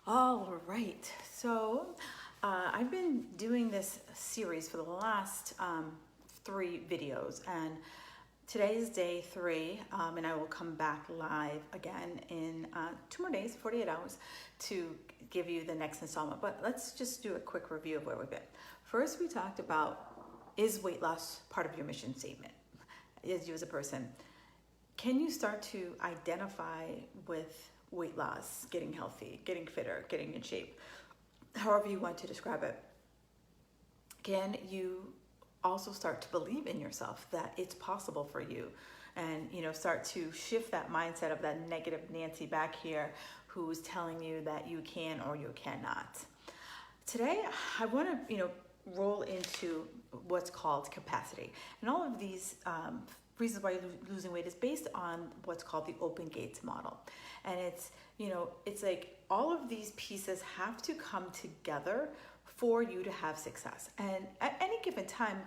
All right, so I've been doing this series for the last 3 videos, and today is day 3, and I will come back live again in 2 more days, 48 hours, to give you the next installment. But let's just do a quick review of where we've been. First, we talked about, is weight loss part of your mission statement? Is you as a person? Can you start to identify with weight loss, getting healthy, getting fitter, getting in shape, however you want to describe it? Can you also start to believe in yourself that it's possible for you, and start to shift that mindset of that negative Nancy back here who's telling you that you can or you cannot? Today, I want to roll into what's called capacity, and all of these reasons why you're losing weight is based on what's called the open gates model. And it's like all of these pieces have to come together for you to have success. And at any given time,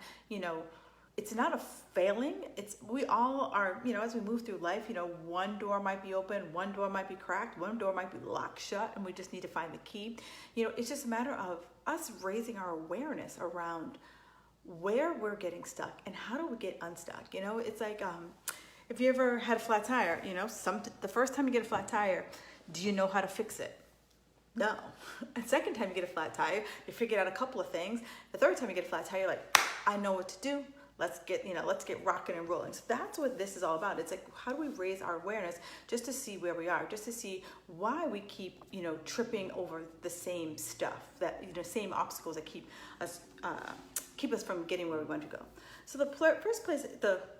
it's not a failing. We all are, as we move through life, one door might be open, one door might be cracked, one door might be locked shut, and we just need to find the key. It's just a matter of us raising our awareness around where we're getting stuck and how do we get unstuck. It's like if you ever had a flat tire, the first time you get a flat tire, do you know how to fix it? No. And second time you get a flat tire, you figured out a couple of things. The third time you get a flat tire, you're like, I know what to do. Let's get rocking and rolling. So that's what this is all about. It's like, how do we raise our awareness just to see where we are, just to see why we keep, tripping over the same stuff, that, same obstacles that keep us from getting where we want to go. So the first place,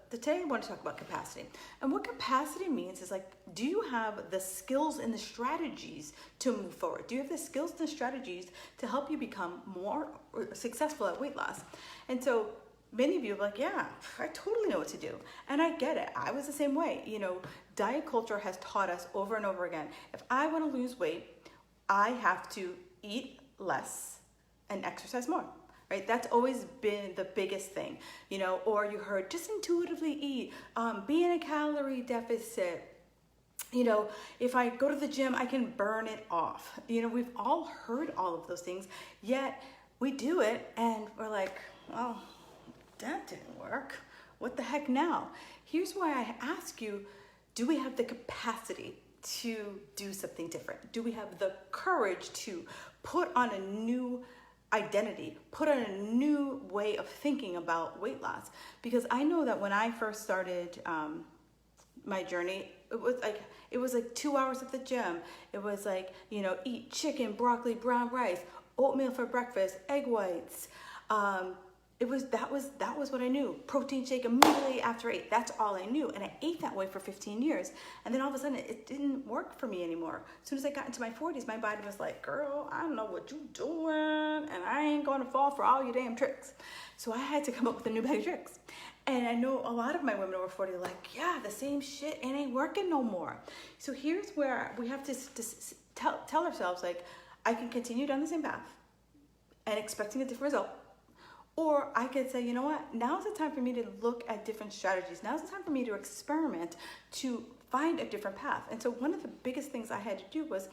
today I want to talk about capacity. And what capacity means is like, do you have the skills and the strategies to move forward? Do you have the skills and the strategies to help you become more successful at weight loss? And so many of you are like, yeah, I totally know what to do. And I get it. I was the same way. Diet culture has taught us over and over again, if I want to lose weight, I have to eat less and exercise more. Right? That's always been the biggest thing, or you heard just intuitively eat, be in a calorie deficit. If I go to the gym, I can burn it off. We've all heard all of those things, yet we do it and we're like, oh, that didn't work. What the heck now? Here's why I ask you, do we have the capacity to do something different? Do we have the courage to put on a new identity, put on a new way of thinking about weight loss? Because I know that when I first started my journey, it was like 2 hours at the gym. It was like, eat chicken, broccoli, brown rice, oatmeal for breakfast, egg whites. That was what I knew. Protein shake immediately after I ate. That's all I knew. And I ate that way for 15 years. And then all of a sudden it didn't work for me anymore. As soon as I got into my 40s, my body was like, girl, I don't know what you doing, and I ain't gonna fall for all your damn tricks. So I had to come up with a new bag of tricks. And I know a lot of my women over 40 are like, yeah, the same shit, it ain't working no more. So here's where we have to tell ourselves, like, I can continue down the same path and expecting a different result. Or I could say, you know what, now's the time for me to look at different strategies. Now's the time for me to experiment, to find a different path. And so one of the biggest things I had to do was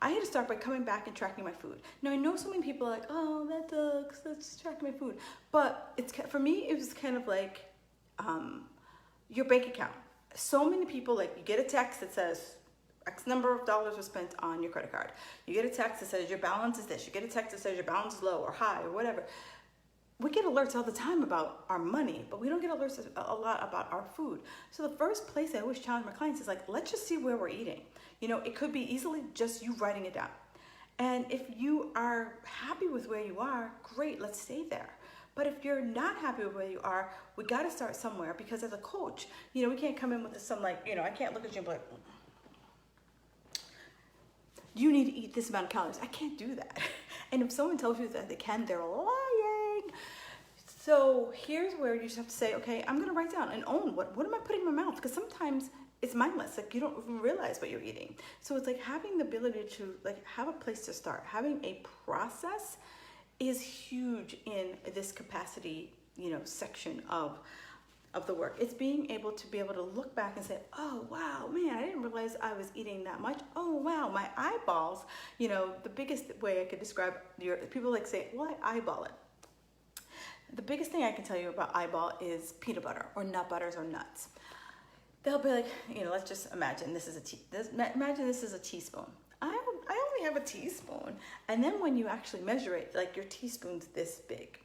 I had to start by coming back and tracking my food. Now, I know so many people are like, oh, that sucks, that's tracking my food. But for me, it was kind of like your bank account. So many people, like, you get a text that says, X number of dollars was spent on your credit card. You get a text that says your balance is this. You get a text that says your balance is low or high or whatever. We get alerts all the time about our money, but we don't get alerts a lot about our food. So the first place I always challenge my clients is like, let's just see where we're eating. It could be easily just you writing it down. And if you are happy with where you are, great, let's stay there. But if you're not happy with where you are, we got to start somewhere, because as a coach, we can't come in with some I can't look at you and be like, you need to eat this amount of calories. I can't do that. And if someone tells you that they can, they're lying. So here's where you just have to say, okay, I'm going to write down and own what am I putting in my mouth? Because sometimes it's mindless. Like, you don't even realize what you're eating. So it's like having the ability to have a place to start. Having a process is huge in this capacity, section of of the work. It's being able to look back and say, oh, wow, man, I didn't realize I was eating that much. Oh, wow, my eyeballs, the biggest way I could describe people like say, well, I eyeball it. The biggest thing I can tell you about eyeball is peanut butter or nut butters or nuts. They'll be like, let's just imagine this is a teaspoon. I only have a teaspoon. And then when you actually measure it, like your teaspoon's this big.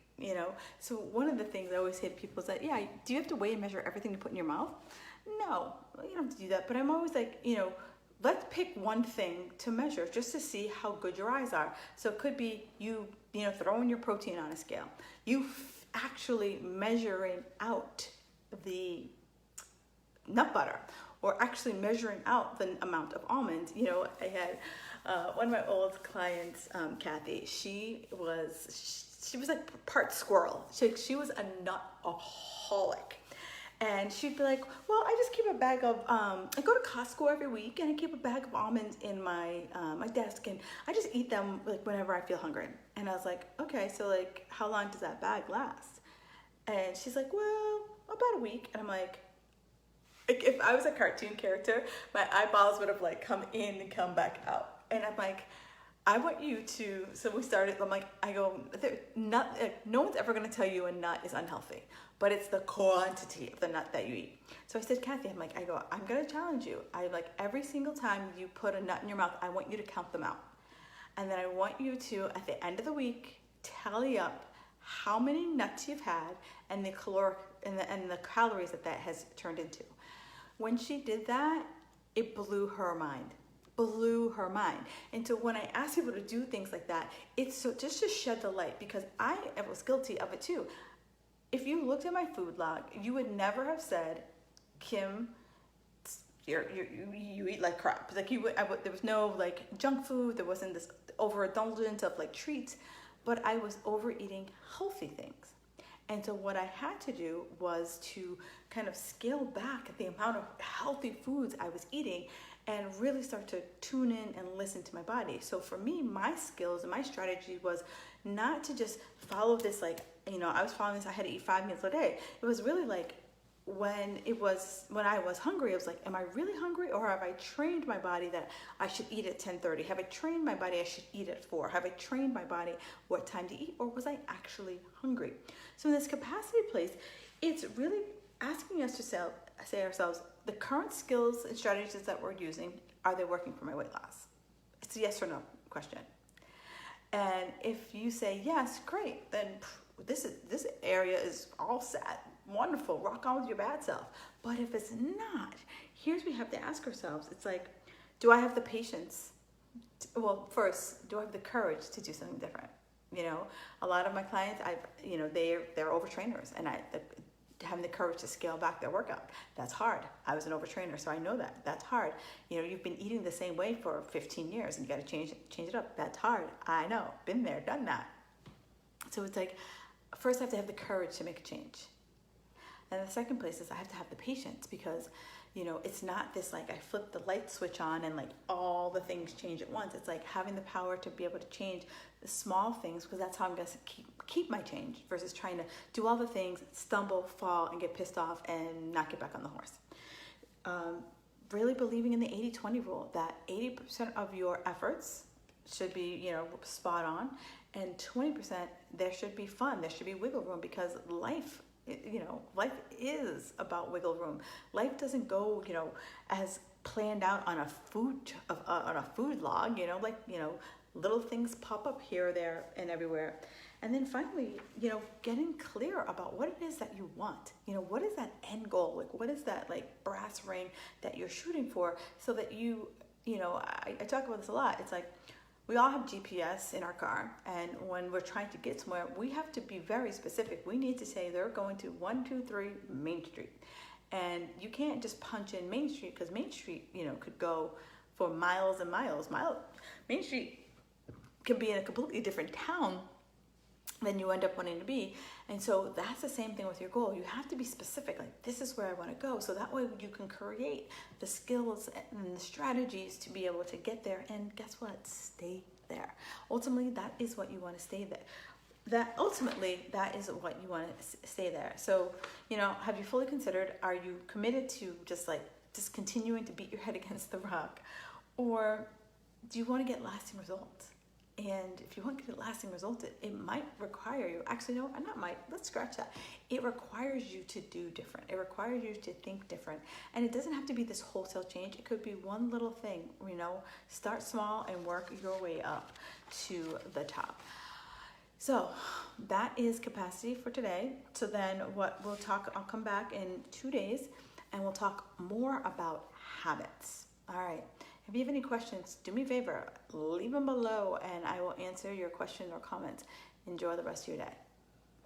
So one of the things I always say to people is that, yeah, do you have to weigh and measure everything you put in your mouth? No, you don't have to do that. But I'm always like, let's pick one thing to measure just to see how good your eyes are. So it could be you throwing your protein on a scale. You actually measuring out the nut butter, or actually measuring out the amount of almonds. I had one of my old clients, Kathy, she was like part squirrel. She was a nutaholic. And she'd be like, well, I just keep a bag of, I go to Costco every week and I keep a bag of almonds in my desk, and I just eat them like whenever I feel hungry. And I was like, okay, so like how long does that bag last? And she's like, well, about a week. And I'm like, if I was a cartoon character, my eyeballs would have like come in and come back out. And I'm like, I want you to, so we started, no one's ever going to tell you a nut is unhealthy, but it's the quantity of the nut that you eat. So I said, Kathy, I'm going to challenge you. Every single time you put a nut in your mouth, I want you to count them out. And then I want you to, at the end of the week, tally up how many nuts you've had and the caloric and the calories that has turned into. When she did that, it blew her mind. And so when I ask people to do things like that, it's so just to shed the light, because I was guilty of it too. If you looked at my food log, you would never have said, Kim, you eat like crap. Like there was no like junk food. There wasn't this overindulgence of like treats, but I was overeating healthy things. And so what I had to do was to kind of scale back the amount of healthy foods I was eating and really start to tune in and listen to my body. So for me, my skills and my strategy was not to just follow this, I was following this, I had to eat 5 meals a day. It was really like when I was hungry, I was like, am I really hungry, or have I trained my body that I should eat at 10:30? Have I trained my body I should eat at 4? Have I trained my body what time to eat, or was I actually hungry? So in this capacity place, it's really asking us to say ourselves, the current skills and strategies that we're using, are they working for my weight loss? It's a yes or no question. And if you say yes, great, then this area is all set. Wonderful, rock on with your bad self. But if it's not, here's what we have to ask ourselves. It's like, do I have the patience? First, do I have the courage to do something different? A lot of my clients, they're overtrainers, and having the courage to scale back their workout. That's hard. I was an overtrainer, so I know that. That's hard. You've been eating the same way for 15 years and you got to change it up. That's hard. I know. Been there, done that. So it's like, first I have to have the courage to make a change. And the second place is I have to have the patience, because it's not this like I flip the light switch on and like all the things change at once. It's like having the power to be able to change the small things, because that's how I'm going to keep my change, versus trying to do all the things, stumble, fall, and get pissed off and not get back on the horse. Really believing in the 80-20 rule, that 80% of your efforts should be, spot on, and 20% there should be fun, there should be wiggle room, because life is about wiggle room. Life doesn't go, as planned out on a food log, little things pop up here, there, and everywhere. And then finally, getting clear about what it is that you want. What is that end goal? Like, what is that like brass ring that you're shooting for, so that I talk about this a lot. It's like, we all have GPS in our car, and when we're trying to get somewhere, we have to be very specific. We need to say they're going to 123 Main Street. And you can't just punch in Main Street, because Main Street, could go for miles and miles. Main Street could be in a completely different town than you end up wanting to be. And so that's the same thing with your goal. You have to be specific, like, this is where I want to go. So that way you can create the skills and the strategies to be able to get there. And guess what? Stay there. Ultimately, that is what you want to stay there. that ultimately, that is what you want to stay there. So, have you fully considered, are you committed to just continuing to beat your head against the rock? Or do you want to get lasting results? And if you want to get lasting results, it might require you, actually, no, not might, let's scratch that. It requires you to do different. It requires you to think different. And it doesn't have to be this wholesale change. It could be one little thing, start small and work your way up to the top. So that is capacity for today. So then I'll come back in 2 days and we'll talk more about habits. All right. If you have any questions, do me a favor, leave them below and I will answer your question or comments. Enjoy the rest of your day.